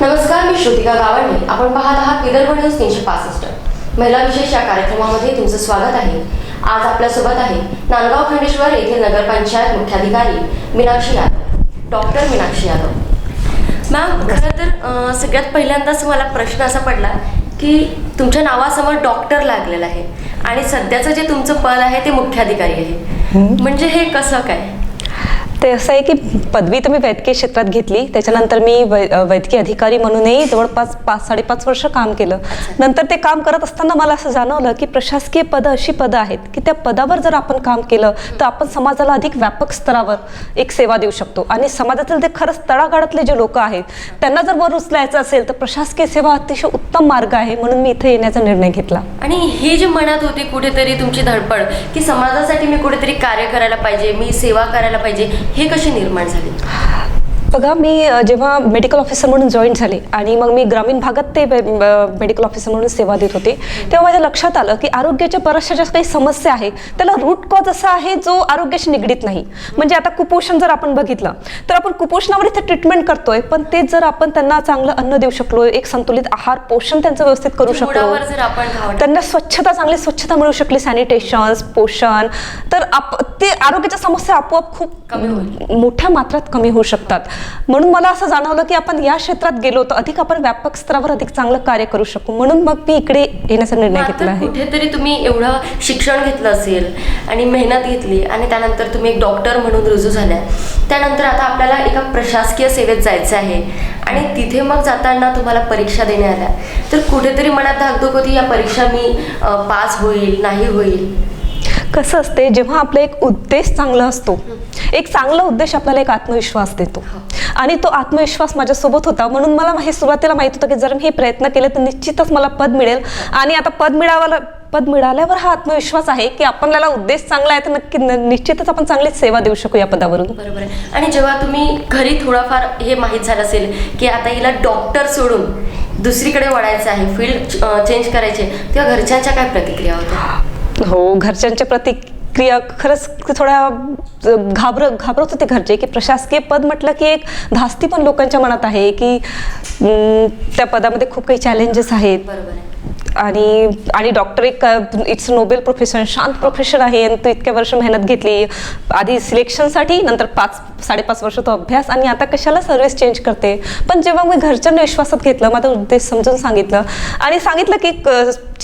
नमस्कार, मी श्रुतिका गावंडे. आपण पाहत आहात विदर्भ न्यूज 365. महिला विशेष या कार्यक्रमामध्ये तुमचं स्वागत आहे. आज आपल्यासोबत आहे नांदगाव खंडेश्वर येथील नगरपंचायत मुख्याधिकारी मीनाक्षी यादव, डॉक्टर मीनाक्षी यादव. मॅम, खरं तर सगळ्यात पहिल्यांदाच मला प्रश्न असा पडला की तुमच्या नावासमोर डॉक्टर लागलेलं आहे आणि सध्याचं जे तुमचं पद आहे ते मुख्याधिकारी आहे, म्हणजे हे कसं काय? ते असं आहे की पदवी तर मी वैद्यकीय क्षेत्रात घेतली, त्याच्यानंतर मी वैद्यकीय अधिकारी म्हणूनही जवळपास 5-5.5 वर्ष काम केलं. नंतर ते काम करत असताना मला असं जाणवलं की प्रशासकीय पदं अशी पदं आहेत की त्या पदावर जर आपण काम केलं तर आपण समाजाला अधिक व्यापक स्तरावर एक सेवा देऊ शकतो. आणि समाजातील ते खरंच तळागाळातले जे लोक आहेत त्यांना जर वर उचलायचं असेल तर प्रशासकीय सेवा अतिशय उत्तम मार्ग आहे, म्हणून मी इथे येण्याचा निर्णय घेतला. आणि हे जे मनात होती कुठेतरी तुमची धडपड की समाजासाठी मी कुठेतरी कार्य करायला पाहिजे, मी सेवा करायला पाहिजे, हे कशी निर्माण झाली? बघा, मी जेव्हा मेडिकल ऑफिसर म्हणून जॉईन झाले आणि मग मी ग्रामीण भागात ते मेडिकल ऑफिसर म्हणून सेवा देत होते, तेव्हा माझ्या लक्षात आलं की आरोग्याच्या बऱ्याचशा ज्या काही समस्या आहे त्याला रूट कॉज असा आहे जो आरोग्याशी निगडीत नाही. म्हणजे आता कुपोषण जर आपण बघितलं तर आपण कुपोषणावर इथे ट्रीटमेंट करतोय, पण तेच जर आपण त्यांना चांगलं अन्न देऊ शकलो, एक संतुलित आहार पोषण त्यांचं व्यवस्थित करू शकलो, त्यांना चांगली स्वच्छता मिळू शकली, सॅनिटेशन, पोषण, तर ते आरोग्याच्या समस्या आपोआप खूप मोठ्या मात्रात कमी होऊ शकतात. म्हणून मला असं जाणवलं की आपण या क्षेत्रात गेलो तर अधिक आपण व्यापक स्तरावर अधिक चांगलं कार्य करू शकू, म्हणून मग मी इकडे येण्याचा निर्णय घेतला आहे. कुठेतरी तुम्ही एवढं शिक्षण घेतलं असेल आणि मेहनत घेतली आणि त्यानंतर तुम्ही एक डॉक्टर म्हणून रुजू झाल्या, त्यानंतर आता आपल्याला एका प्रशासकीय सेवेत जायचं आहे आणि तिथे मग जाताना तुम्हाला परीक्षा देण्यात आल्या, तर कुठेतरी मनात धाकधूक होती, या परीक्षा मी पास होईल नाही होईल? कसं असते, जेव्हा आपला एक उद्देश चांगला असतो, एक चांगला उद्देश आपल्याला एक आत्मविश्वास देतो आणि तो आत्मविश्वास माझ्यासोबत होता, म्हणून मला हे सुरुवातीला माहित होतं की जर मी हे प्रयत्न केले तर निश्चितच मला पद मिळेल. आणि आता पद मिळाल्यावर हा आत्मविश्वास आहे की आपल्याला उद्देश चांगला आहे तर निश्चितच आपण चांगलीच सेवा देऊ शकू या पदावरून. बरोबर आहे. आणि जेव्हा तुम्ही घरी थोडाफार हे माहीत झालं असेल की आता हिला डॉक्टर सोडून दुसरीकडे वळायचं आहे, फील्ड चेंज करायचे, तेव्हा घरच्यांच्या काय प्रतिक्रिया होत्या? हो, घरच्यांच्या प्रतिक्रिया खरंच थोड्या घाबरत होते घरचे की प्रशासकीय पद म्हटलं की एक धास्ती पण लोकांच्या मनात आहे की त्या पदामध्ये खूप काही चॅलेंजेस आहेत. बरोबर आहे. आणि डॉक्टर एक इट्स नोबेल प्रोफेशन, शांत प्रोफेशन आहे आणि तू इतक्या वर्ष मेहनत घेतली, आधी सिलेक्शनसाठी, नंतर 5-5.5 वर्ष तो अभ्यास आणि आता कशाला सर्व्हिस चेंज करते. पण जेव्हा मी घरच्यांना विश्वासात घेतलं, माझा उद्देश समजून सांगितलं आणि सांगितलं की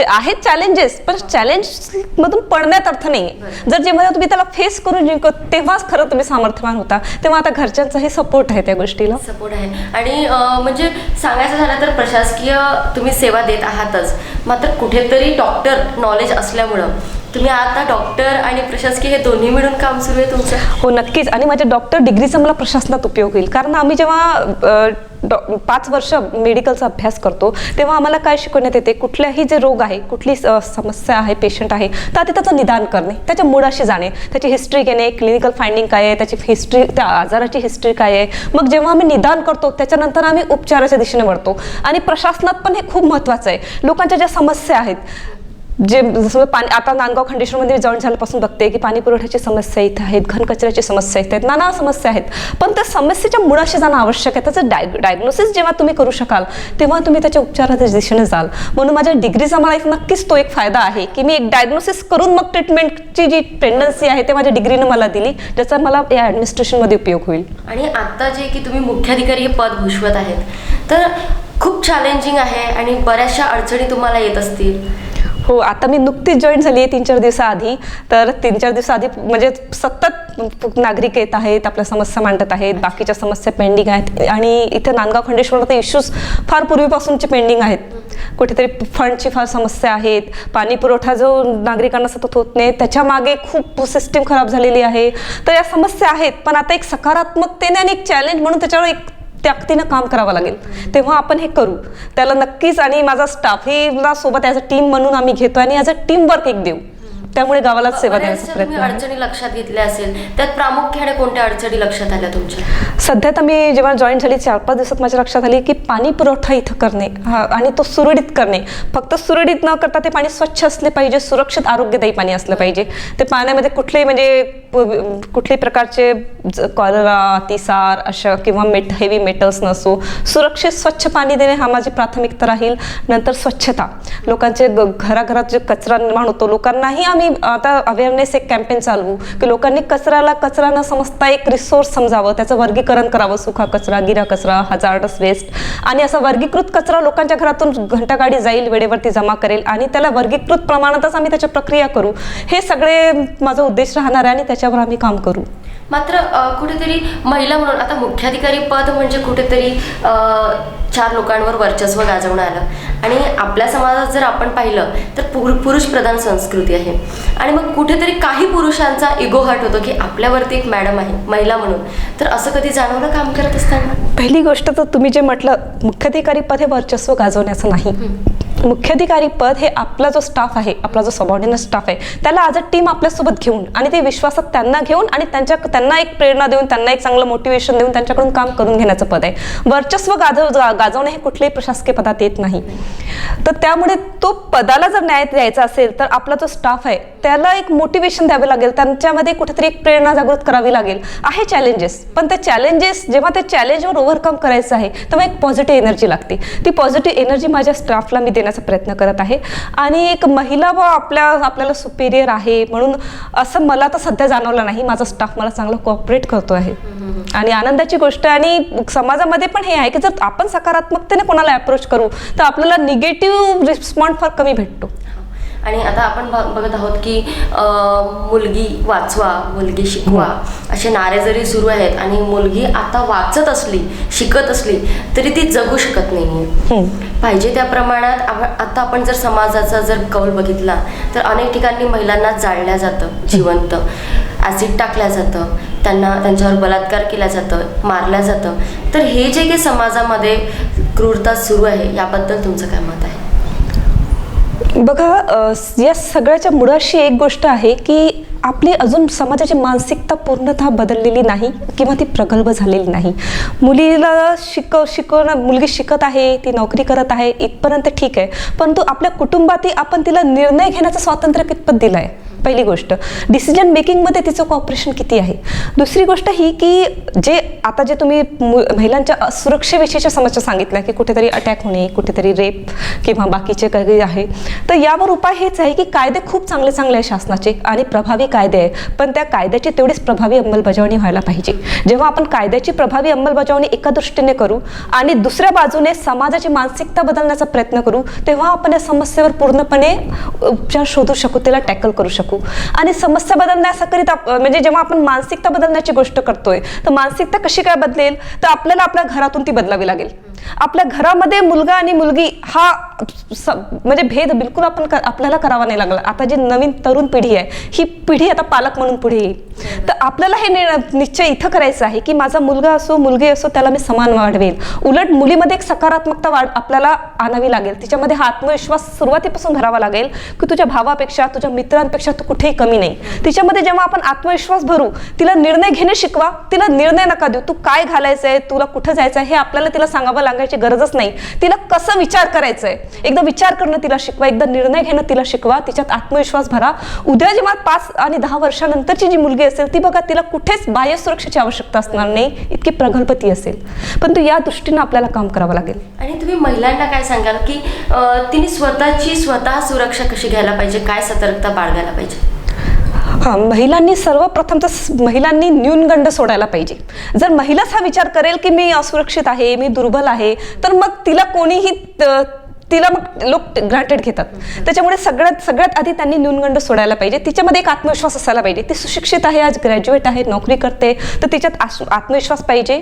आहेत चॅलेंजेस, पण चॅलेंजमधून पडण्यात अर्थ नाही. जर जेव्हा तुम्ही त्याला फेस करून जिंकत तेव्हाच खरं तुम्ही सामर्थ्यवान होता. तेव्हा आता घरच्यांचाही सपोर्ट आहे, त्या गोष्टीला सपोर्ट आहे. आणि म्हणजे सांगायचं झालं तर प्रशासकीय तुम्ही सेवा देत आहातच, मात्र कुठेतरी डॉक्टर नॉलेज असल्यामुळं तुम्ही आता डॉक्टर आणि प्रशासकीय हे दोन्ही मिळून काम सुरू आहे तुमचं? हो, नक्कीच. आणि माझ्या डॉक्टर डिग्रीचा मला प्रशासनात उपयोग होईल, कारण आम्ही जेव्हा 5 वर्ष मेडिकलचा अभ्यास करतो तेव्हा आम्हाला काय शिकवण्यात येते, कुठल्याही जे रोग आहे, कुठली समस्या आहे, पेशंट आहे, तर आधी त्याचं निदान करणे, त्याच्या मुळाशी जाणे, त्याची हिस्ट्री घेणे, क्लिनिकल फाइंडिंग काय आहे, त्याची हिस्ट्री, त्या आजाराची हिस्ट्री काय आहे. मग जेव्हा आम्ही निदान करतो त्याच्यानंतर आम्ही उपचाराच्या दिशेने वळतो. आणि प्रशासनात पण हे खूप महत्त्वाचं आहे. लोकांच्या ज्या समस्या आहेत, जे जसं आता नांदगाव खंडेश्वरमध्ये जॉईन झाल्यापासून बघते की पाणी पुरवठ्याची समस्या इथे आहेत, घन कचऱ्याची समस्या इथे आहेत, नाना समस्या आहेत, पण त्या समस्येच्या मुळाशी जाणं आवश्यक आहे. त्याचं डायग्नोसिस जेव्हा तुम्ही करू शकाल तेव्हा तुम्ही त्याच्या उपचाराच्या दिशेने जाल. म्हणून माझ्या डिग्रीचा मला एक नक्कीच तो एक फायदा आहे की मी एक डायग्नोसिस करून मग ट्रीटमेंटची जी टेंडन्सी आहे ते माझ्या डिग्रीनं मला दिली, ज्याचा मला या ॲडमिनिस्ट्रेशनमध्ये उपयोग होईल. आणि आता जे की तुम्ही मुख्याधिकारी हे पद भूषवत आहेत, तर खूप चॅलेंजिंग आहे आणि बऱ्याचशा अडचणी तुम्हाला येत असतील. हो, आता मी नुकतीच जॉईन झाली आहे 3-4 दिवसाआधी. तर 3-4 दिवसाआधी म्हणजे सतत नागरिक येत आहेत, आपल्या समस्या मांडत आहेत, बाकीच्या समस्या पेंडिंग आहेत. आणि इथे नांदगाव खंडेश्वरला तर इश्यूज फार पूर्वीपासूनचे पेंडिंग आहेत. कुठेतरी फंडची फार समस्या आहेत, पाणी पुरवठा जो नागरिकांना सतत होत नाही, त्याच्या मागे खूप सिस्टीम खराब झालेली आहे. तर या समस्या आहेत, पण आता एक सकारात्मकतेने आणि एक चॅलेंज म्हणून त्याच्यावर एक ताकदीनं काम करावं लागेल, तेव्हा आपण हे करू त्याला नक्कीच. आणि माझा स्टाफही सोबत ॲज अ टीम म्हणून आम्ही घेतो आणि ॲज अ टीम वर्क एक देऊ, त्यामुळे गावाला सेवा द्यायचा प्रयत्न. अडचणी लक्षात घेतल्या असेल, त्यात प्रामुख्याने कोणत्या अडचणी लक्षात आल्या तुमच्या? सध्या तर मी जेव्हा जॉईन झाली 4-5 दिवसात माझ्या लक्षात आली की पाणी पुरवठा इथं करणे आणि तो सुरळीत करणे. फक्त सुरळीत न करता ते पाणी स्वच्छ असले पाहिजे, सुरक्षित आरोग्यदायी पाणी असलं पाहिजे. ते पाण्यामध्ये कुठलेही प्रकारचे कॉलरा, अतिसार अशा किंवा हेवी मेटल्स नसो, सुरक्षित स्वच्छ पाणी देणे हा माझी प्राथमिकता राहील. नंतर स्वच्छता, लोकांचे घराघरात जे कचरा निर्माण होतो, लोकांनाही आम्ही आता अवेअरनेस एक कॅम्पेन चालवू की लोकांनी कचऱ्याला कचरा न समजता एक रिसोर्स समजावं, त्याचं वर्गीकरण करावं, सुका कचरा, गिरा कचरा, हजार्डस वेस्ट, आणि असा वर्गीकृत कचरा लोकांच्या घरातून घंटागाडी जाईल, वेळेवरती जमा करेल आणि त्याला वर्गीकृत प्रमाणातच आम्ही त्याच्या प्रक्रिया करू. हे सगळे माझा उद्देश राहणार आहे आणि त्याच्यावर आम्ही काम करू. मात्र कुठेतरी महिला म्हणून आता मुख्याधिकारी पद म्हणजे कुठेतरी 4 लोकांवर वर्चस्व गाजवणं आलं, आणि आपल्या समाजात जर आपण पाहिलं तर पुरुष प्रधान संस्कृती आहे, आणि मग कुठेतरी काही पुरुषांचा इगो हर्ट होतो की आपल्यावरती एक मॅडम आहे महिला म्हणून. तर असं कधी जाणवलं काम करत असताना? पहिली गोष्ट तर तुम्ही जे म्हटलं मुख्याधिकारी पद हे वर्चस्व गाजवण्याचं नाही. मुख्याधिकारी पद हे आपला जो स्टाफ आहे, आपला जो सबऑर्डिनेट स्टाफ आहे, त्याला ॲज अ टीम आपल्यासोबत घेऊन आणि ते विश्वासात त्यांना घेऊन आणि त्यांना एक प्रेरणा देऊन, त्यांना एक चांगलं मोटिवेशन देऊन त्यांच्याकडून काम करून घेण्याचं पद आहे. वर्चस्व गाजवणे हे कुठल्याही प्रशासकीय पदात येत नाही. तर त्यामुळे तो पदाला जर न्याय द्यायचा असेल तर आपला जो स्टाफ आहे त्याला एक मोटिवेशन द्यावे लागेल, त्यांच्यामध्ये कुठेतरी एक प्रेरणा जागृत करावी लागेल. आहे चॅलेंजेस, पण ते चॅलेंजेस जेव्हा ते चॅलेंजवर ओव्हरकम करायचं आहे तेव्हा एक पॉझिटिव्ह एनर्जी लागते. ती पॉझिटिव्ह एनर्जी माझ्या स्टाफला मी देण्याचा प्रयत्न करत आहे. आणि एक महिला व आपल्याला सुपेरियर आहे म्हणून असं मला तर सध्या जाणवलं नाही. माझा स्टाफ मला चांगला कोऑपरेट करतो आहे आणि आनंदाची गोष्ट. आणि समाजामध्ये पण हे आहे की जर आपण सकारात्मकतेने कोणाला अप्रोच करू तर आपल्याला निगेटिव्ह रिस्पॉन्स फार कमी भेटतो. आणि आता आपण बघत आहोत की मुलगी वाचवा, मुलगी शिकवा असे नारे जरी सुरू आहेत, आणि मुलगी आता वाचत असली, शिकत असली तरी ती जगू शकत नाही पाहिजे त्या प्रमाणात. आता आपण जर समाजाचा जर कौल बघितला तर अनेक ठिकाणी महिलांना जाळल्या जातं, जिवंत ॲसिड टाकल्या जातं, त्यांच्यावर बलात्कार केला जातं, मारल्या जातं. तर हे जे काही समाजामध्ये क्रूरता सुरू आहे याबद्दल तुमचं काय मत आहे? बघा, या सगळ्याच्या मुळाशी एक गोष्ट आहे की आपली अजून समाजाची मानसिकता पूर्णतः बदललेली नाही किंवा ती प्रगल्भ झालेली नाही. मुलीला शिकवणं, मुलगी शिकत आहे, ती नोकरी करत आहे इथपर्यंत ठीक आहे, परंतु आपल्या कुटुंबातही आपण तिला निर्णय घेण्याचं स्वातंत्र्य कितपत दिलं आहे? पहिली गोष्ट, डिसिजन मेकिंगमध्ये तिचं कॉपरेशन किती आहे? दुसरी गोष्ट ही की जे तुम्ही महिलांच्या सुरक्षेविषयीच्या समस्या सांगितल्या की कुठेतरी अटॅक होणे, कुठेतरी रेप किंवा बाकीचे काही आहे, तर यावर उपाय हेच आहे की कायदे खूप चांगले आहे शासनाचे आणि प्रभावी कायदे आहे, पण त्या कायद्याची तेवढीच प्रभावी अंमलबजावणी व्हायला पाहिजे. जेव्हा आपण कायद्याची प्रभावी अंमलबजावणी एका दृष्टीने करू आणि दुसऱ्या बाजूने समाजाची मानसिकता बदलण्याचा प्रयत्न करू, तेव्हा आपण या समस्येवर पूर्णपणे उपचार शोधू शकू, त्याला टॅकल करू शकू. आणि समस्या बदलण्याकरिता म्हणजे जेव्हा आपण मानसिकता बदलण्याची गोष्ट करतोय तर मानसिकता कशी काय बदलेल, तर आपल्याला आपल्या घरातून ती बदलावी लागेल. आपल्या घरामध्ये मुलगा आणि मुलगी हा म्हणजे भेद बिलकुल आपल्याला करावा नाही लागला. आता जी नवीन तरुण पिढी आहे ही पिढी आता पालक म्हणून पुढे येईल. तर आपल्याला हे निश्चय इथं करायचं आहे की माझा मुलगा असो मुलगी असो त्याला मी समान वाढवेल. उलट मुलीमध्ये एक सकारात्मकता आपल्याला आणावी लागेल. तिच्यामध्ये हा आत्मविश्वास सुरुवातीपासून भरावा लागेल की तुझ्या भावापेक्षा, तुझ्या मित्रांपेक्षा तू कुठेही कमी नाही. तिच्यामध्ये जेव्हा आपण आत्मविश्वास भरू, तिला निर्णय घेणे शिकवा. तिला निर्णय नका देऊ, तू काय घालायचंय, तुला कुठं जायचंय हे आपल्याला तिला सांगावं लागायची गरजच नाही. तिला कसं विचार करायचंय एकदा विचार करणं तिला शिकवा, एकदा निर्णय घेणं तिला शिकवा. तिच्यात आत्मविश्वास भरा. उद्या जेव्हा 5 आणि 10 वर्षानंतरची जी मुलगी असेल ती बघा, तिला कुठेच बाह्य सुरक्षेची आवश्यकता असणार नाही, इतकी प्रगल्भ ती असेल. पण या दृष्टीनं आपल्याला काम करावं लागेल. आणि तुम्ही महिलांना काय सांगाल की तिने स्वतः सुरक्षा कशी घ्यायला पाहिजे, काय सतर्कता बाळगायला पाहिजे? महिलांनी सर्वप्रथम तर महिलांनी न्यूनगंड सोडायला पाहिजे. जर महिलाच हा विचार करेल की मी असुरक्षित आहे, मी दुर्बल आहे, तर मग तिला मग लोक ग्रांटेड घेतात. त्याच्यामुळे सगळ्यात आधी त्यांनी न्यूनगंड सोडायला पाहिजे. तिच्यामध्ये एक आत्मविश्वास असायला पाहिजे. ती सुशिक्षित आहे, आज ग्रॅज्युएट आहे, नोकरी करते, तर तिच्यात आत्मविश्वास पाहिजे.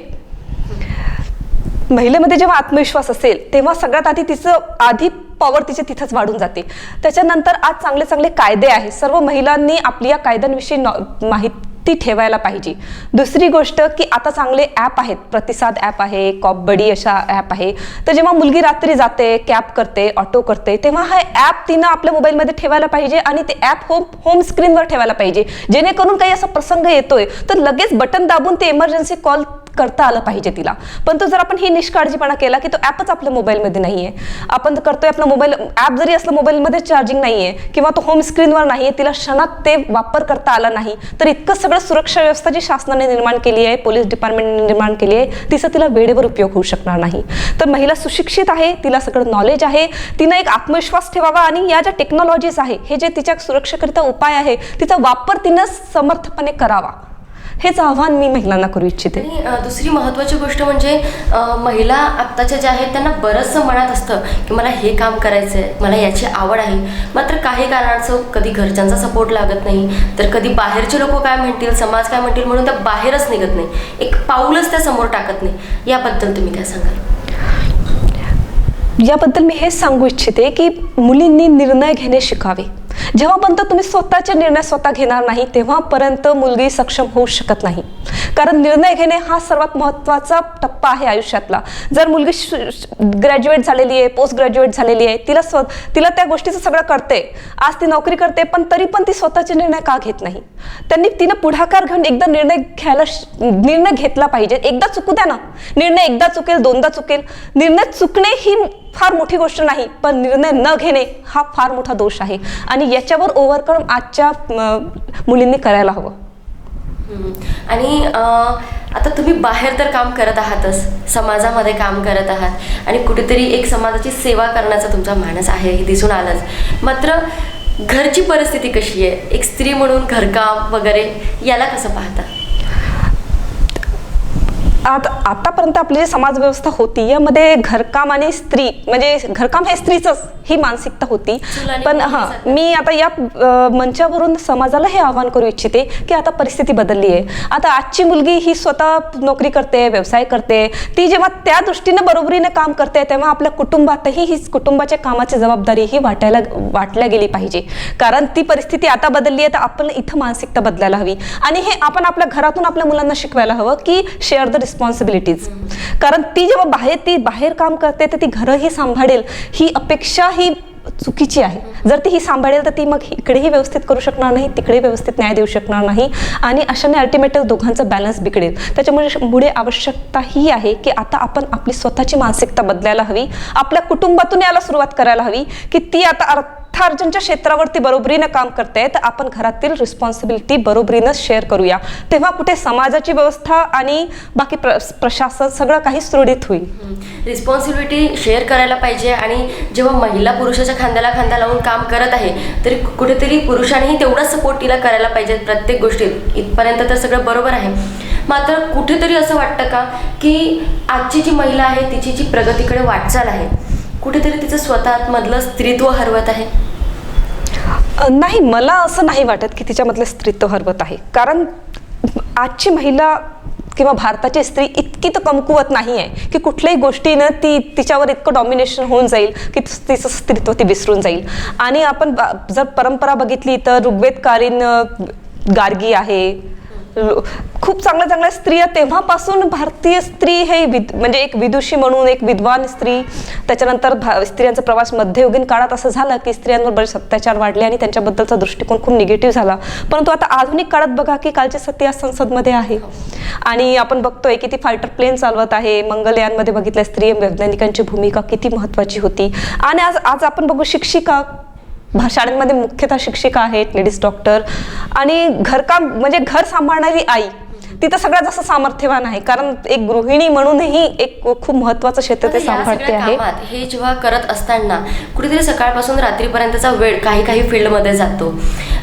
महिलेमध्ये जेव्हा आत्मविश्वास असेल तेव्हा सगळ्यात आधी तिचं पॉवर तिचे तिथंच वाढून जाते. त्याच्यानंतर आज चांगले कायदे आहेत, सर्व महिलांनी आपली या कायद्यांविषयी माहिती ठेवायला पाहिजे. दुसरी गोष्ट की आता चांगले ॲप आहेत, प्रतिसाद ॲप आहे, कॉपबडी अशा ॲप आहे. तर जेव्हा मुलगी रात्री जाते, कॅब करते, ऑटो करते, तेव्हा हा ॲप तिनं आपल्या मोबाईलमध्ये ठेवायला पाहिजे आणि ते ॲप होम स्क्रीनवर ठेवायला पाहिजे, जेणेकरून काही असा प्रसंग येतोय तर लगेच बटन दाबून ते इमर्जन्सी कॉल करता आलं पाहिजे तिला. पण तो जर आपण ही निष्काळजीपणा केला की तो ॲपच आपल्या मोबाईलमध्ये नाही आहे, आपण करतोय आपला मोबाईल ॲप जरी असलं मोबाईलमध्ये चार्जिंग नाही आहे किंवा तो होम स्क्रीनवर नाही आहे, तिला क्षणात ते वापर करता आला नाही, तर इतकं सगळं सुरक्षा व्यवस्था जी शासनाने निर्माण केली आहे, पोलीस डिपार्टमेंटने निर्माण केली आहे, तिचा तिला वेळेवर उपयोग होऊ शकणार नाही. तर महिला सुशिक्षित आहे, तिला सगळं नॉलेज आहे, तिनं एक आत्मविश्वास ठेवावा आणि या ज्या टेक्नॉलॉजीज आहे, हे जे तिच्या सुरक्षेकरिता उपाय आहे, तिचा वापर तिनं समर्थपणे करावा, हेच आव्हान मी महिलांना करू इच्छिते. आणि दुसरी महत्त्वाची गोष्ट म्हणजे महिला आत्ताच्या ज्या आहेत त्यांना बरंचसं मनात असतं की मला हे काम करायचं आहे, मला याची आवड आहे, मात्र काही कारणाचं कधी घरच्यांचा सपोर्ट लागत नाही, तर कधी बाहेरचे लोक काय म्हणतील, समाज काय म्हणतील म्हणून त्या बाहेरच निघत नाही, एक पाऊलच त्या समोर टाकत नाही. याबद्दल तुम्ही काय सांगाल? याबद्दल मी हेच सांगू इच्छिते की मुलींनी निर्णय घेणे शिकावे. जेव्हापर्यंत तुम्ही स्वतःचे निर्णय स्वतः घेणार नाही तेव्हापर्यंत मुलगी सक्षम होऊ शकत नाही. कारण निर्णय घेणे हा सर्वात महत्त्वाचा टप्पा आहे आयुष्यातला. जर मुलगी ग्रॅज्युएट झालेली आहे, पोस्ट ग्रॅज्युएट झालेली आहे, तिला त्या गोष्टीचं सगळं कळते, आज ती नोकरी करते, पण तरी पण ती स्वतःचे निर्णय का घेत नाही? तिनं पुढाकार घेऊन एकदा निर्णय घेतला पाहिजे. एकदा चुकू द्या ना, निर्णय एकदा चुकेल, दोनदा चुकेल. निर्णय चुकणे ही फार मोठी गोष्ट नाही, पण निर्णय न घेणे हा फार मोठा दोष आहे आणि याच्यावर ओव्हरकम आजच्या मुलींनी करायला हवं. आणि आता तुम्ही बाहेर तर काम करत आहातच, समाजामध्ये काम करत आहात आणि कुठेतरी एक समाजाची सेवा करण्याचा तुमचा मानस आहे हे दिसून आलंच. मात्र घरची परिस्थिती कशी आहे? एक स्त्री म्हणून घरकाम वगैरे याला कसं पाहता? आतापर्यंत आपली जी समाज व्यवस्था होती यामध्ये घरकाम आणि स्त्री म्हणजे घरकाम हे स्त्रीचंच ही मानसिकता होती. पण मी आता या मंचावरून समाजाला हे आवाहन करू इच्छिते की आता परिस्थिती बदलली आहे. आता आजची मुलगी ही स्वतः नोकरी करते, व्यवसाय करते, ती जेव्हा त्या दृष्टीने बरोबरीने काम करते तेव्हा आपल्या कुटुंबातही ही कुटुंबाच्या कामाची जबाबदारी ही वाटल्या गेली पाहिजे. कारण ती परिस्थिती आता बदलली आहे, तर आपण इथं मानसिकता बदलायला हवी आणि हे आपण आपल्या घरातून आपल्या मुलांना शिकवायला हवं की शेअर द रिस्पॉन्सिबिलिटीज. कारण ती जेव्हा बाहेर काम करते तर ती घरही सांभाळेल ही अपेक्षा ही चुकीची आहे. जर ती ही सांभाळेल तर ती मग इकडेही व्यवस्थित करू शकणार नाही, तिकडे व्यवस्थित न्याय देऊ शकणार नाही आणि अशाने अल्टिमेटली दोघांचं बॅलन्स बिघडेल. त्याच्यामुळे आवश्यकता ही आहे की आता आपण आपली स्वतःची मानसिकता बदलायला हवी, आपल्या कुटुंबातून याला सुरुवात करायला हवी की ती आता अर्थार्जनच्या क्षेत्रावरती बरोबरीनं काम करते तर आपण घरातील रिस्पॉन्सिबिलिटी बरोबरीनं शेअर करूया, तेव्हा कुठे समाजाची व्यवस्था आणि बाकी प्रशासन सगळं काही सुरळीत होईल. रिस्पॉन्सिबिलिटी शेअर करायला पाहिजे आणि जेव्हा महिला पुरुषाच्या खांद्याला खांदा लावून काम करत आहे तरी कुठेतरी पुरुषांनीही तेवढाच सपोर्ट तिला करायला पाहिजे प्रत्येक गोष्टीत. इथपर्यंत तर सगळं बरोबर आहे, मात्र कुठेतरी असं वाटतं का की आजची जी महिला आहे तिची जी प्रगतीकडे वाटचाल आहे कुठेतरी तिचं स्वतःमधलं स्त्रीत्व हरवत आहे? नाही, मला असं नाही वाटत की तिच्यामधलं स्त्रीत्व हरवत आहे. कारण आजची महिला किंवा भारताची स्त्री इतकी तर कमकुवत नाही आहे की कुठल्याही गोष्टीनं तिच्यावर इतकं डॉमिनेशन होऊन जाईल की तिचं स्त्रीत्व ती विसरून जाईल. आणि आपण जर परंपरा बघितली तर ऋग्वेदकालीन गार्गी आहे, खूप चांगल्या स्त्रिया तेव्हापासून भारतीय स्त्री हे म्हणजे एक विदुषी म्हणून एक विद्वान स्त्री. त्याच्यानंतर स्त्रियांचा प्रवास मध्ययुगीन काळात असं झालं की स्त्रियांवर बरेच अत्याचार वाढले आणि त्यांच्याबद्दलचा दृष्टिकोन खूप निगेटिव्ह झाला. परंतु आता आधुनिक काळात बघा की कालची सती आज संसदमध्ये आहे आणि आपण बघतोय की ती फायटर प्लेन चालवत आहे. मंगलयानमध्ये बघितलं स्त्री वैज्ञानिकांची भूमिका किती महत्त्वाची होती. आणि आज आपण बघू शिक्षिका शाळांमध्ये मुख्यतः शिक्षिका आहेत, लेडीज डॉक्टर आणि घरकाम म्हणजे घर सांभाळणारी आई ती तर सगळ्यात जास्त सामर्थ्यवान आहे. कारण एक गृहिणी म्हणूनही एक खूप महत्त्वाचं क्षेत्र ते सांभाळते आहे. हे जेव्हा करत असताना कुठेतरी सकाळपासून रात्रीपर्यंतचा वेळ काही फील्डमध्ये जातो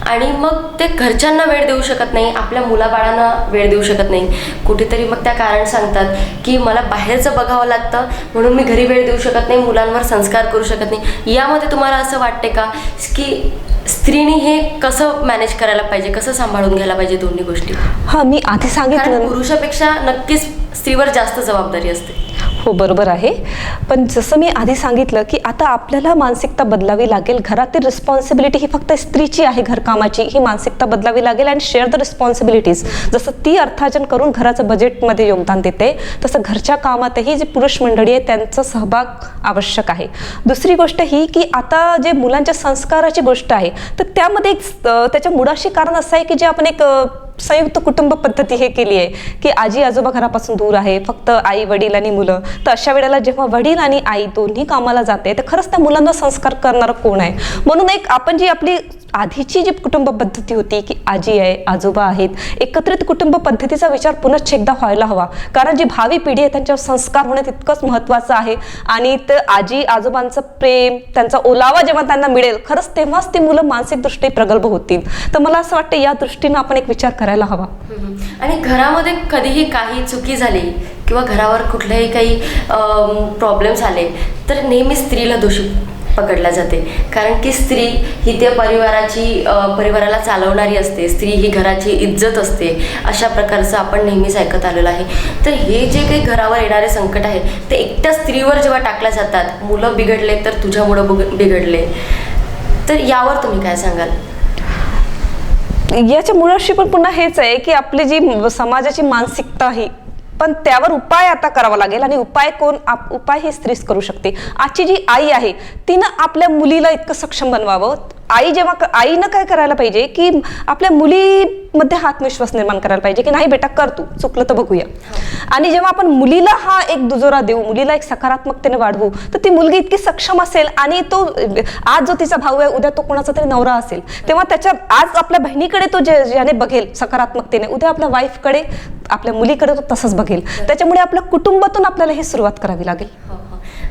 आणि मग ते घरच्यांना वेळ देऊ शकत नाही, आपल्या मुलाबाळांना वेळ देऊ शकत नाही. कुठेतरी मग त्या कारण सांगतात की मला बाहेरचं बघावं लागतं म्हणून मी घरी वेळ देऊ शकत नाही, मुलांवर संस्कार करू शकत नाही. यामध्ये तुम्हाला असं वाटते का की स्त्रीने हे कसं मॅनेज करायला पाहिजे, कसं सांभाळून घ्यायला पाहिजे दोन्ही गोष्टी? मी आधी सांगितलं पुरुषापेक्षा नक्कीच स्त्रीवर जास्त जबाबदारी असते. हो, बरोबर आहे. पण जसं मी आधी सांगितलं की आता आपल्याला मानसिकता बदलावी लागेल. घरातील रिस्पॉन्सिबिलिटी ही फक्त स्त्रीची आहे, घरकामाची ही मानसिकता बदलावी लागेल आणि शेअर द रिस्पॉन्सिबिलिटीज. जसं ती अर्थार्जन करून घराचं बजेटमध्ये योगदान देते तसं घरच्या कामातही जी पुरुष मंडळी आहे त्यांचा सहभाग आवश्यक आहे. दुसरी गोष्ट ही की आता जे मुलांच्या संस्काराची गोष्ट आहे तर त्यामध्ये त्याच्या मुळाशी कारण असं आहे की जे आपण एक संयुक्त कुटुंब पद्धती हे केली आहे की आजी आजोबा घरापासून दूर आहे, फक्त आई वडील आणि मुलं. तर अशा वेळेला जेव्हा वडील आणि आई दोन्ही कामाला जाते तर खरंच त्या मुलांना संस्कार करणारं कोण आहे? म्हणून एक आपण जी आपली आधीची जी कुटुंब पद्धती होती की आजी आहे आजोबा आहेत, एकत्रित कुटुंब पद्धतीचा विचार पुनश्च एकदा व्हायला हवा. कारण जी भावी पिढी आहे त्यांच्यावर संस्कार होणे तितकंच महत्त्वाचं आहे. आणि ते आजी आजोबांचं प्रेम त्यांचा ओलावा जेव्हा त्यांना मिळेल खरंच तेव्हाच ती मुलं मानसिकदृष्ट्या प्रगल्भ होतील. तर मला असं वाटतं या दृष्टीनं आपण एक विचार करायला हवा. आणि घरामध्ये कधीही काही चुकी झाली किंवा घरावर कुठलेही काही प्रॉब्लेम्स आले तर नेहमी स्त्रीला दोषी पकडल्या जाते. कारण की स्त्री ही त्या परिवाराला चालवणारी असते, स्त्री ही घराची इज्जत असते, अशा प्रकारचं आपण नेहमीच ऐकत आलेलं आहे. तर हे जे काही घरावर येणारे संकट आहे ते एकट्या स्त्रीवर जेव्हा टाकल्या जातात, मुलं बिघडले तर तुझ्यामुळं बिघडले, तर यावर तुम्ही काय सांगाल? याच्या मुळाशी पण पुन्हा हेच आहे की आपली जी समाजाची मानसिकता आहे पण त्यावर उपाय आता करावा लागेल. आणि उपाय ही स्त्रीच करू शकते. आजची जी आई आहे तिनं आपल्या मुलीला इतकं सक्षम बनवावं. आईनं काय करायला पाहिजे की आपल्या मुलीमध्ये आत्मविश्वास निर्माण करायला पाहिजे की नाही बेटा कर, तू चुकलं तर बघूया. आणि जेव्हा आपण मुलीला हा एक दुजोरा देऊ, मुलीला एक सकारात्मकतेने वाढवू, तर ती मुलगी इतकी सक्षम असेल. आणि तो आज जो तिचा भाऊ आहे उद्या तो कोणाचा तरी नवरा असेल, तेव्हा आज आपल्या बहिणीकडे तो ज्याने बघेल सकारात्मकतेने, उद्या आपल्या वाईफकडे आपल्या मुलीकडे तो तसंच बघेल. त्याच्यामुळे आपल्या कुटुंबातून आपल्याला ही सुरुवात करावी लागेल.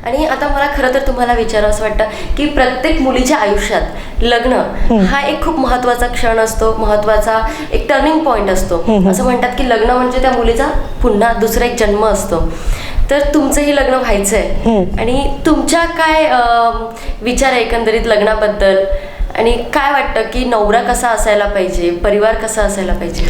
आणि आता मला खरं तर तुम्हाला विचारावं असं वाटतं की प्रत्येक मुलीच्या आयुष्यात लग्न हा एक खूप महत्त्वाचा क्षण असतो, महत्त्वाचा एक टर्निंग पॉईंट असतो. असं म्हणतात की लग्न म्हणजे त्या मुलीचा पुन्हा दुसरा एक जन्म असतो. तर तुमचंही लग्न व्हायचंय आणि तुमच्या काय विचार आहे एकंदरीत लग्नाबद्दल? आणि काय वाटतं की नवरा कसा असायला पाहिजे, परिवार कसा असायला पाहिजे?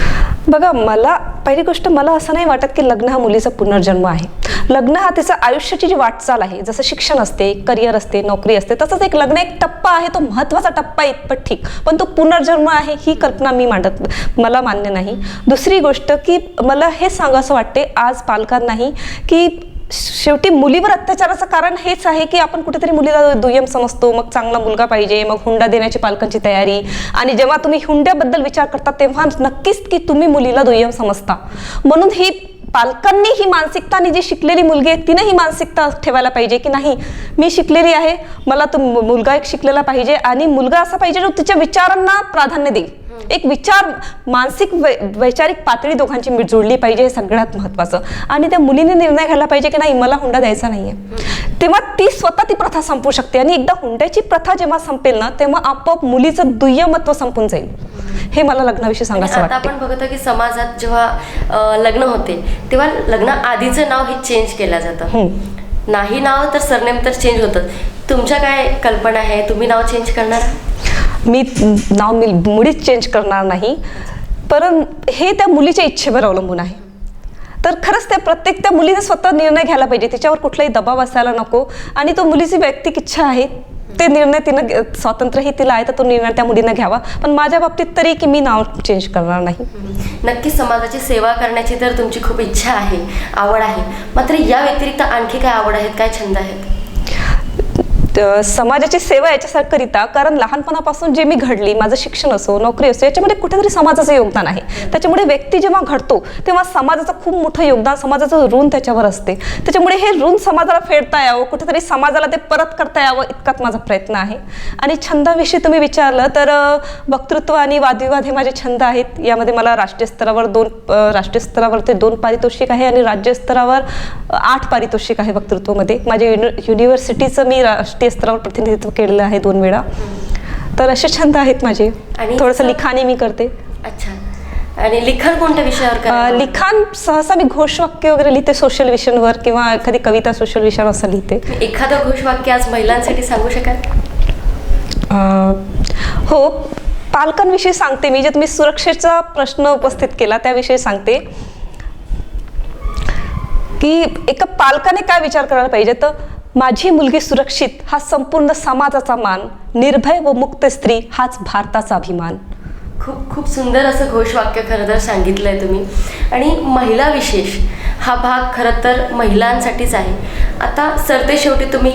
बघा, पहिली गोष्ट मला असं नाही वाटत की लग्न हा मुलीचा पुनर्जन्म आहे. लग्न हा तिचा आयुष्याची जी वाटचाल आहे, जसं शिक्षण असते, करिअर असते, नोकरी असते, तसंच एक लग्न एक टप्पा आहे. तो महत्त्वाचा टप्पा इतपत ठीक, पण तो पुनर्जन्म आहे ही कल्पना मला मान्य नाही. दुसरी गोष्ट की मला हे सांगावं वाटते आज पालकांनाही की शेवटी मुलीवर अत्याचाराचं कारण हेच आहे की आपण कुठेतरी मुलीला दुय्यम समजतो. मग चांगला मुलगा पाहिजे, मग हुंडा देण्याची पालकांची तयारी. आणि जेव्हा तुम्ही हुंड्याबद्दल विचार करता तेव्हा नक्कीच की तुम्ही मुलीला दुय्यम समजता. म्हणून ही पालकांनी ही मानसिकता, आणि जी शिकलेली मुलगी आहे तिने ही मानसिकता ठेवायला पाहिजे की नाही, मी शिकलेली आहे, मला तो मुलगा एक शिकलेला पाहिजे आणि मुलगा असा पाहिजे जो तिच्या विचारांना प्राधान्य देईल. एक मानसिक वैचारिक पातळी दोघांची जुळली पाहिजे, हे सगळ्यात महत्त्वाचं. आणि त्या मुलीने निर्णय घ्यायला पाहिजे की नाही मला हुंडा द्यायचा नाहीये. तेव्हा ती स्वतः ती प्रथा संपू शकते. आणि एकदा हुंड्याची प्रथा जेव्हा संपेल ना तेव्हा आपोआप मुलीचं दुय्यमत्व संपून जाईल. हे मला लग्नाविषयी सांगायचं वाटतं. आता आपण बघतो की समाजात जेव्हा लग्न होते तेव्हा लग्न आधीचं नाव हे चेंज केलं जातं. नाही नाव तर सरनेम तर चेंज होतं. तुमच्या काय कल्पना आहे, तुम्ही नाव चेंज करणार? मी मुळीच चेंज करणार नाही, पण हे त्या मुलीच्या इच्छेवर अवलंबून आहे. तर खरंच त्या मुलीने स्वतः निर्णय घ्यायला पाहिजे, तिच्यावर कुठलाही दबाव असायला नको. आणि तो मुलीची वैयक्तिक इच्छा आहे, ते निर्णय तिनं स्वातंत्र्यही तिला आहे, तर तो निर्णय त्या मुलीनं घ्यावा. पण माझ्या बाबतीत तरी की मी नाव चेंज करणार नाही. नक्कीच समाजाची सेवा करण्याची तर तुमची खूप इच्छा आहे, आवड आहे. मात्र या व्यतिरिक्त आणखी काय आवड आहेत, काय छंद आहेत? समाजाची सेवा याच्याकरिता, कारण लहानपणापासून जे मी घडली, माझं शिक्षण असो, नोकरी असो, याच्यामध्ये कुठेतरी समाजाचं योगदान आहे. त्याच्यामुळे व्यक्ती जेव्हा घडतो तेव्हा समाजाचं खूप मोठं योगदान, समाजाचं ऋण त्याच्यावर असते. त्याच्यामुळे हे ऋण समाजाला फेडता यावं, कुठेतरी समाजाला ते परत करता यावं, इतकाच माझा प्रयत्न आहे. आणि छंदाविषयी तुम्ही विचारलं तर वक्तृत्व आणि वादविवाद हे माझे छंद आहेत. यामध्ये मला राष्ट्रीय स्तरावर ते 2 पारितोषिक आहे आणि राज्य स्तरावर 8 पारितोषिक आहे वक्तृत्वामध्ये. माझ्या युनिव्हर्सिटीचं मी राष्ट्रीय स्तरावर प्रतिनिधित्व केलेलं आहे 2 वेळा. तर असे छंद आहेत माझे. आणि थोडंसं लिखाणही मी करते. अच्छा. आणि लिखाण कोणत्या विषयावर? लिखाण सहसा मी घोषवाक्य वगैरे लिहिते सोशल विषयांवर, किंवा एखादी कविता सोशल विषयावर असं लिहिते. एखादं घोषवाक्य आज महिलांसाठी सांगू शकाल? हो, पालकांविषयी सांगते मी. जे तुम्ही सुरक्षेचा प्रश्न उपस्थित केला त्याविषयी सांगते की एका पालकाने काय विचार करायला पाहिजे, तर माझी मुलगी सुरक्षित हा संपूर्ण समाजाचा मान, निर्भय व मुक्त स्त्री हाच भारताचा अभिमान. खूप खूप सुंदर असं घोषवाक्य खरं तर सांगितलं आहे तुम्ही. आणि महिला विशेष हा भाग खरं तर महिलांसाठीच आहे. आता सरते शेवटी तुम्ही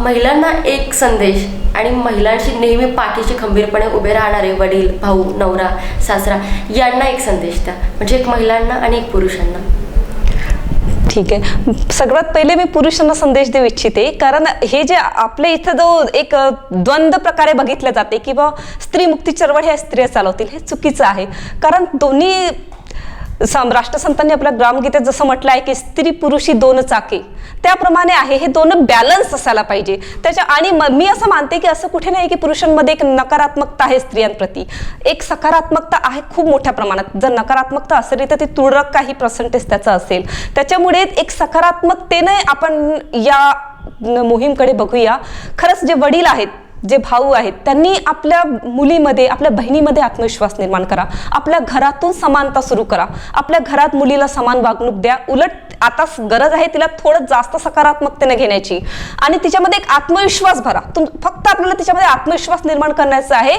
महिलांना एक संदेश आणि महिलांशी नेहमी पाठीशी खंबीरपणे उभे राहणारे वडील, भाऊ, नवरा, सासरा यांना एक संदेश द्या, म्हणजे एक महिलांना आणि एक पुरुषांना. ठीक आहे, सगळ्यात पहिले मी पुरुषांना संदेश देऊ इच्छिते, कारण हे जे आपल्या इथं जो एक द्वंद्व प्रकारे बघितलं जाते की बा स्त्री मुक्ती चळवळ ह्या स्त्रिया चालवतील, हे चुकीचं आहे. कारण दोन्ही राष्ट्रसंतांनी आपल्या ग्रामगीतेत जसं म्हटलं आहे की स्त्री पुरुषी दोन चाके, त्याप्रमाणे आहे. हे दोन बॅलन्स असायला पाहिजे त्याच्या. आणि मी असं मानते की असं कुठे नाही की पुरुषांमध्ये एक नकारात्मकता आहे स्त्रियांप्रती, एक सकारात्मकता आहे खूप मोठ्या प्रमाणात. जर नकारात्मकता असेल तर ती तुरळक काही पर्सेंटेज त्याचं असेल. त्याच्यामुळे एक सकारात्मकतेने आपण या मोहीमकडे बघूया. खरंच जे वडील आहेत, जे भाऊ आहेत, त्यांनी आपल्या मुलीमध्ये, आपल्या बहिणीमध्ये आत्मविश्वास निर्माण करा. आपल्या घरातून समानता सुरू करा. आपल्या घरात मुलीला समान वागणूक द्या. उलट आता गरज आहे तिला थोडं जास्त सकारात्मकतेने घेण्याची आणि तिच्यामध्ये एक आत्मविश्वास भरा. फक्त आपल्याला तिच्यामध्ये आत्मविश्वास निर्माण करण्याचा आहे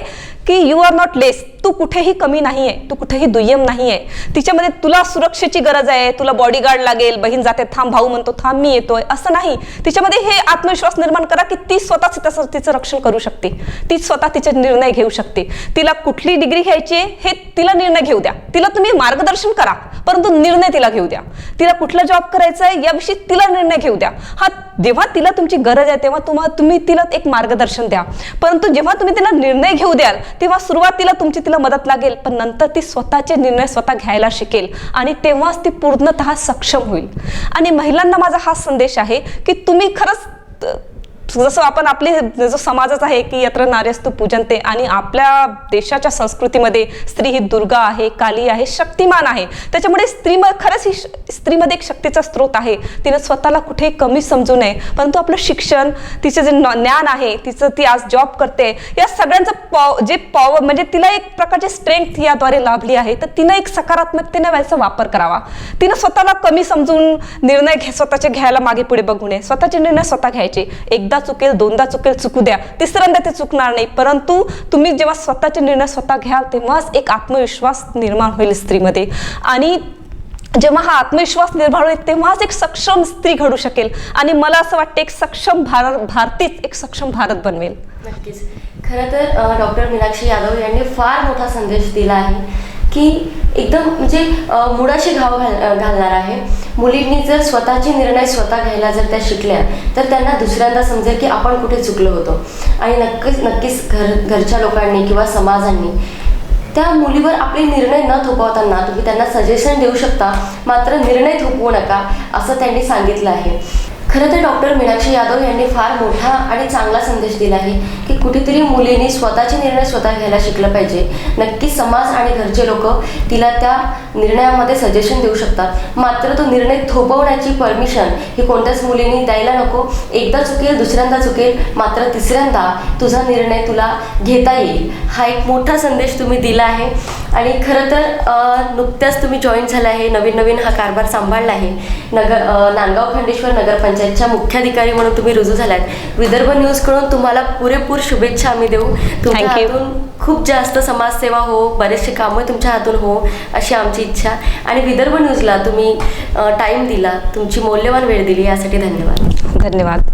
की यू आर नॉट लेस, तू कुठेही कमी नाही आहे, तू कुठेही दुय्यम नाही आहे. तिच्यामध्ये तुला सुरक्षेची गरज आहे, तुला बॉडीगार्ड लागेल, बहीण जाते थांब, भाऊ म्हणतो थांब मी येतोय, असं नाही. तिच्यामध्ये हे आत्मविश्वास निर्माण करा की ती स्वतःच तिचं रक्षण करू शकते, ती स्वतः तिचे निर्णय घेऊ शकते. तिला कुठली डिग्री घ्यायची आहे हे तिला निर्णय घेऊ द्या. तिला तुम्ही मार्गदर्शन करा, परंतु निर्णय तिला घेऊ द्या. तिला कुठला जॉब करायचा आहे याविषयी तिला निर्णय घेऊ द्या. हा, जेव्हा तिला तुमची गरज आहे तेव्हा तुम्ही तिला एक मार्गदर्शन द्या. परंतु जेव्हा तुम्ही तिला निर्णय घेऊ द्याल तेव्हा सुरुवातीला तुमची तिला मदत लागेल, पण नंतर ती स्वतःचे निर्णय स्वतः घ्यायला शिकेल आणि तेव्हाच ती पूर्णतः सक्षम होईल. आणि महिलांना माझा हा संदेश आहे की तुम्ही खरंच जसं आपण आपले जो समाजच आहे की यत्र नार्यस्तु पूजनते, आणि आपल्या देशाच्या संस्कृतीमध्ये स्त्री ही दुर्गा आहे, काली आहे, शक्तिमान आहे. त्याच्यामुळे खरंच ही स्त्रीमध्ये एक शक्तीचा स्रोत आहे. तिने स्वतःला कुठेही कमी समजू नये, परंतु आपलं शिक्षण, तिचं जे ज्ञान आहे, तिचं ती आज जॉब करते, या सगळ्यांचं जे पॉवर म्हणजे तिला एक प्रकारची स्ट्रेंथ याद्वारे लाभली आहे, तर तिनं एक सकारात्मकतेने व्हायचा वापर करावा. तिनं स्वतःला कमी समजून निर्णय स्वतःचे घ्यायला मागे पुढे बघू नये. स्वतःचे निर्णय स्वतः घ्यायचे. एकदा चुकेल, दोनदा चुकेल, चुकू द्या, तिसऱ्यांदा ते चुकणार नाही. परंतु तुम्ही जेव्हा स्वतःचे निर्णय स्वतः घ्याल तेव्हाच एक आत्मविश्वास निर्माण होईल स्त्रीमध्ये. आणि जेव्हा हा आत्मविश्वास निर्माण होईल तेव्हाच एक सक्षम स्त्री घडू शकेल. आणि मला असं वाटतं एक सक्षम भारतीच एक सक्षम भारत बनवेल. नक्कीच. खरं तर डॉक्टर मीनाक्षी यादव यांनी फार मोठा संदेश दिला आहे की एकदम म्हणजे मुळाशी घाव घालणार आहे. मुलींनी जर स्वतःचे निर्णय स्वतः घ्यायला जर त्या शिकल्या तर त्यांना दुसऱ्यांदा समजेल की आपण कुठे चुकलो होतो. आणि नक्कीच घरच्या लोकांनी किंवा समाजांनी त्या मुलीवर आपले निर्णय न थोपवताना तुम्ही त्यांना सजेशन देऊ शकता, मात्र निर्णय थोपवू नका, असं त्यांनी सांगितलं आहे. खरं तर डॉक्टर मीनाक्षी यादव यांनी फार मोठा आणि चांगला संदेश दिला आहे की कुठेतरी मुलींनी स्वतःचे निर्णय स्वतः घ्यायला शिकलं पाहिजे. नक्कीच समाज आणि घरचे लोक तिला त्या निर्णयामध्ये सजेशन देऊ शकतात, मात्र तो निर्णय थोपवण्याची परमिशन ही कोणत्याच मुलींनी द्यायला नको. एकदा चुकेल, दुसऱ्यांदा चुकेल, मात्र तिसऱ्यांदा तुझा निर्णय तुला घेता येईल, हा एक मोठा संदेश तुम्ही दिला आहे. आणि खरं तर नुकत्याच तुम्ही जॉईन झाला आहे, नवीन हा कारभार सांभाळला आहे. नांदगाव खंडेश्वर नगरपंचायतच्या मुख्याधिकारी म्हणून तुम्ही रुजू झालात. विदर्भ न्यूजकडून तुम्हाला पुरेपूर शुभेच्छा आम्ही देऊ. तुमच्या हातून खूप जास्त समाजसेवा हो, बरेचसे कामं तुमच्या हातून हो अशी आमची इच्छा. आणि विदर्भ न्यूजला तुम्ही टाईम दिला, तुमची मौल्यवान वेळ दिली, यासाठी धन्यवाद. धन्यवाद.